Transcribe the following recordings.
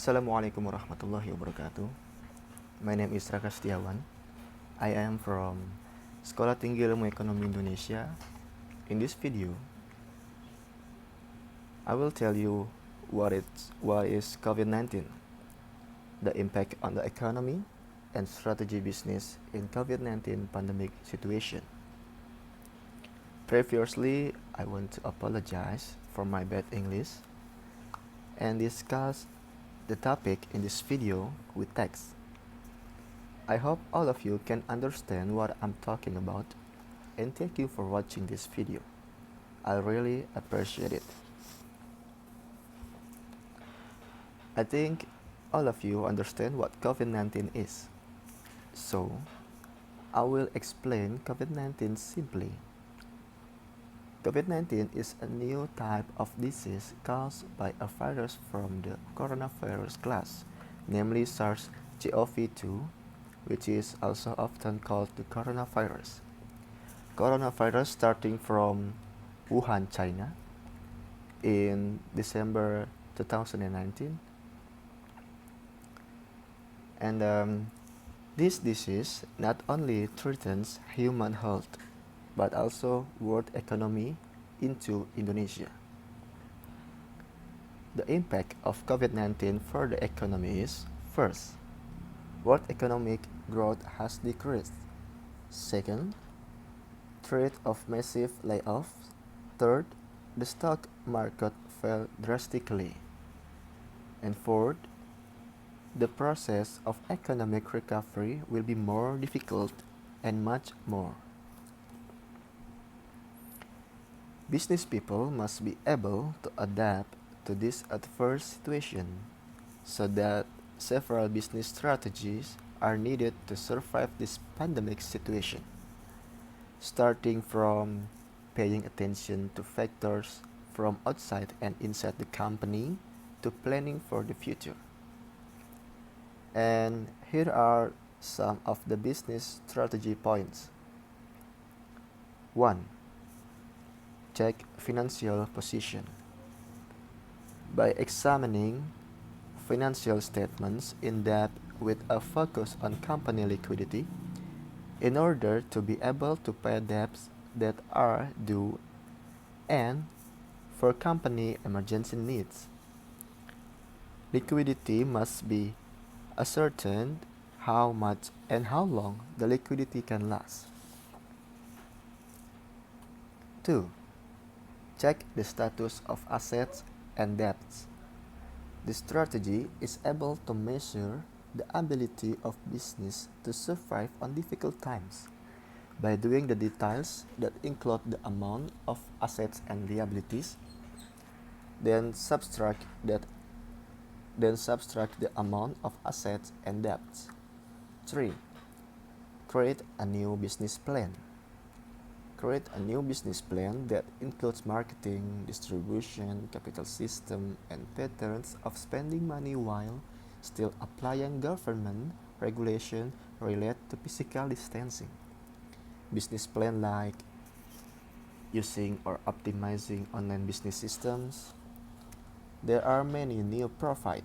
Assalamualaikum warahmatullahi wabarakatuh. My name is Raka Setiawan. I am from Sekolah Tinggi Ilmu Ekonomi Indonesia. In this video, I will tell you what is COVID-19, the impact on the economy, and strategy business in COVID-19 pandemic situation. Previously, I want to apologize for my bad English and discuss the topic in this video with text. I hope all of you can understand what I'm talking about, and thank you for watching this video. I really appreciate it. I think all of you understand what COVID-19 is. So, I will explain COVID-19 simply. COVID-19 is a new type of disease caused by a virus from the coronavirus class, namely SARS-CoV-2, which is also often called the coronavirus. Coronavirus starting from Wuhan, China in December 2019. And this disease not only threatens human health, but also world economy into Indonesia. The impact of COVID-19 for the economy is, first, world economic growth has decreased. Second, threat of massive layoffs. Third, the stock market fell drastically. And fourth, the process of economic recovery will be more difficult and much more. Business people must be able to adapt to this adverse situation, so that several business strategies are needed to survive this pandemic situation, starting from paying attention to factors from outside and inside the company to planning for the future. And here are some of the business strategy points. 1. Check financial position. By examining financial statements in depth with a focus on company liquidity, in order to be able to pay debts that are due and for company emergency needs. Liquidity must be ascertained how much and how long the liquidity can last. 2. Check the status of assets and debts. This strategy is able to measure the ability of business to survive on difficult times by doing the details that include the amount of assets and liabilities, then subtract the amount of assets and debts. 3. Create a new business plan. Create a new business plan that includes marketing, distribution, capital system, and patterns of spending money while still applying government regulation related to physical distancing. Business plan like using or optimizing online business systems. There are many new profit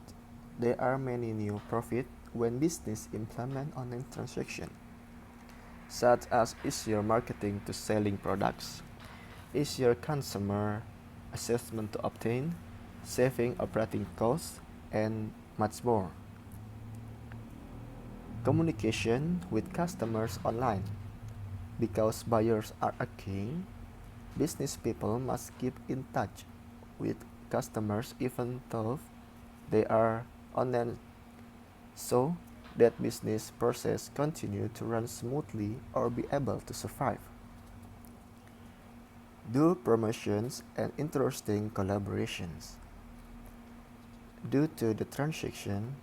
when business implement online transaction, such as easier marketing to selling products, easier consumer assessment to obtain, saving operating costs, and much more. Communication with customers online. Because buyers are a king, business people must keep in touch with customers even though they are online, so that business process continue to run smoothly or be able to survive. Do promotions and interesting collaborations. Due to the transition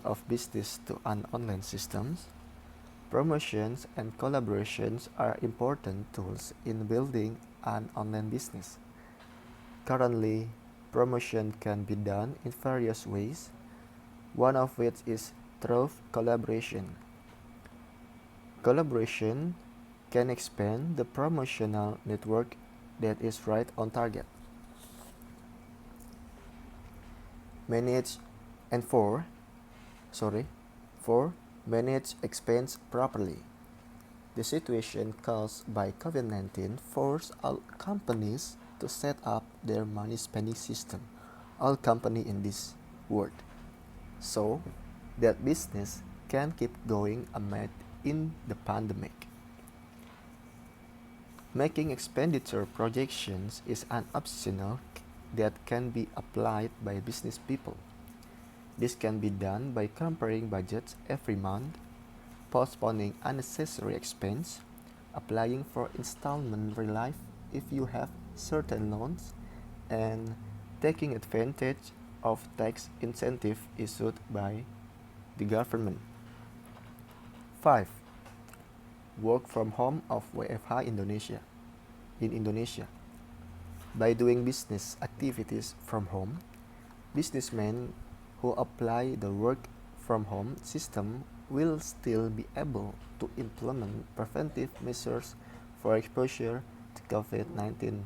of business to an online systems, promotions and collaborations are important tools in building an online business. Currently, promotion can be done in various ways, one of which is through collaboration. Collaboration can expand the promotional network that is right on target. manage and four, manage expense properly. The situation caused by COVID-19 forced all companies to set up their money spending system, all companies in this world, so that business can keep going amid in the pandemic. Making expenditure projections is an optional that can be applied by business people. This can be done by comparing budgets every month, postponing unnecessary expense, applying for installment relief if you have certain loans, and taking advantage of tax incentive issued by the government. 5. Work from home of WFH Indonesia. In Indonesia, by doing business activities from home, businessmen who apply the work from home system will still be able to implement preventive measures for exposure to COVID-19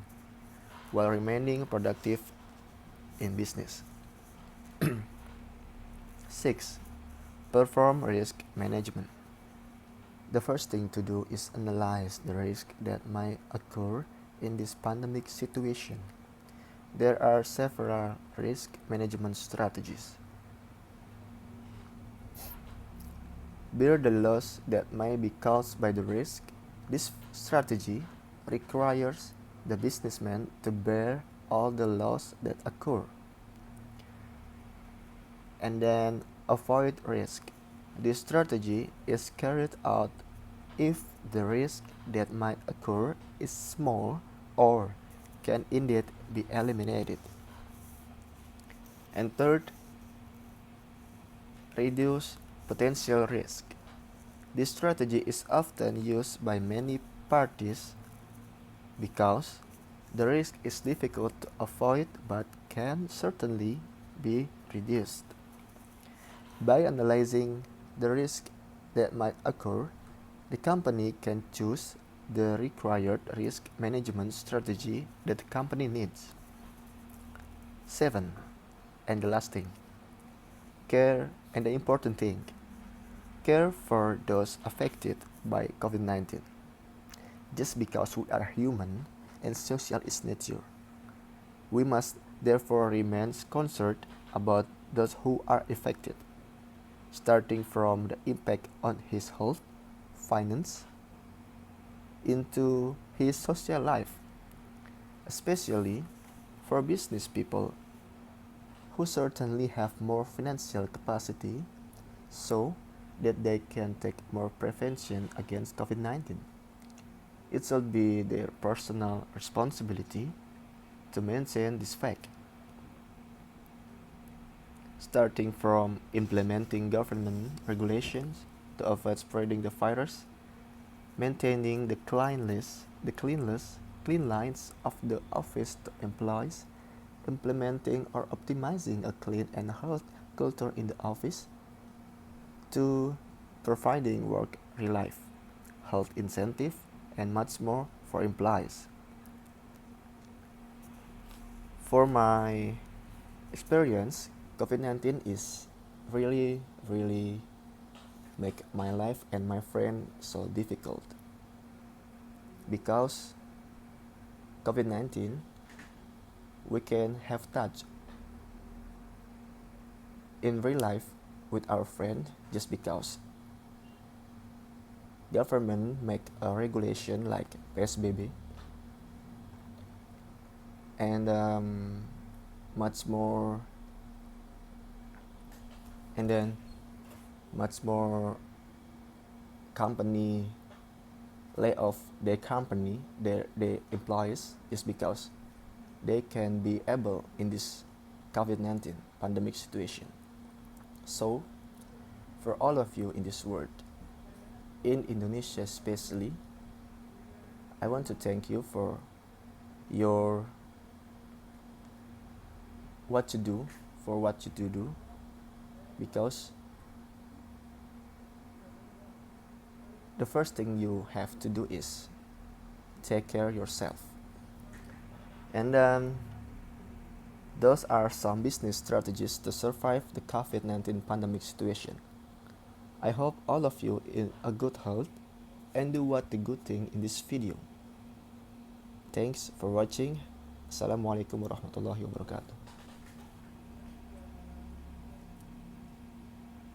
while remaining productive in business. 6. Perform risk management. The first thing to do is analyze the risk that might occur in this pandemic situation. There are several risk management strategies. Bear the loss that may be caused by the risk. This strategy requires the businessman to bear all the loss that occur. And then avoid risk. This strategy is carried out if the risk that might occur is small or can indeed be eliminated. And third, reduce potential risk. This strategy is often used by many parties because the risk is difficult to avoid but can certainly be reduced. By analyzing the risk that might occur, the company can choose the required risk management strategy that the company needs. 7. And the last thing, care and the important thing, care for those affected by COVID-19. Just because we are human and social is nature, we must therefore remain concerned about those who are affected, starting from the impact on his health, finance, into his social life, especially for business people who certainly have more financial capacity so that they can take more prevention against COVID-19. It should be their personal responsibility to maintain this fact, starting from implementing government regulations to avoid spreading the virus, maintaining the clean lines of the office to employees, implementing or optimizing a clean and health culture in the office, to providing work relief, health incentive, and much more for employees. For my experience, COVID-19 is really make my life and my friend so difficult because COVID-19 we can have touch in real life with our friend just because government make a regulation like PSBB and much more and then much more company lay off their employees just because they can be able in this COVID-19 pandemic situation. So for all of you in this world, in Indonesia especially, I want to thank you for your what you do because the first thing you have to do is take care yourself, and Those are some business strategies to survive the COVID-19 pandemic situation. I hope all of you in a good health and do what the good thing in this video. Thanks for watching. Assalamualaikum warahmatullahi wabarakatuh.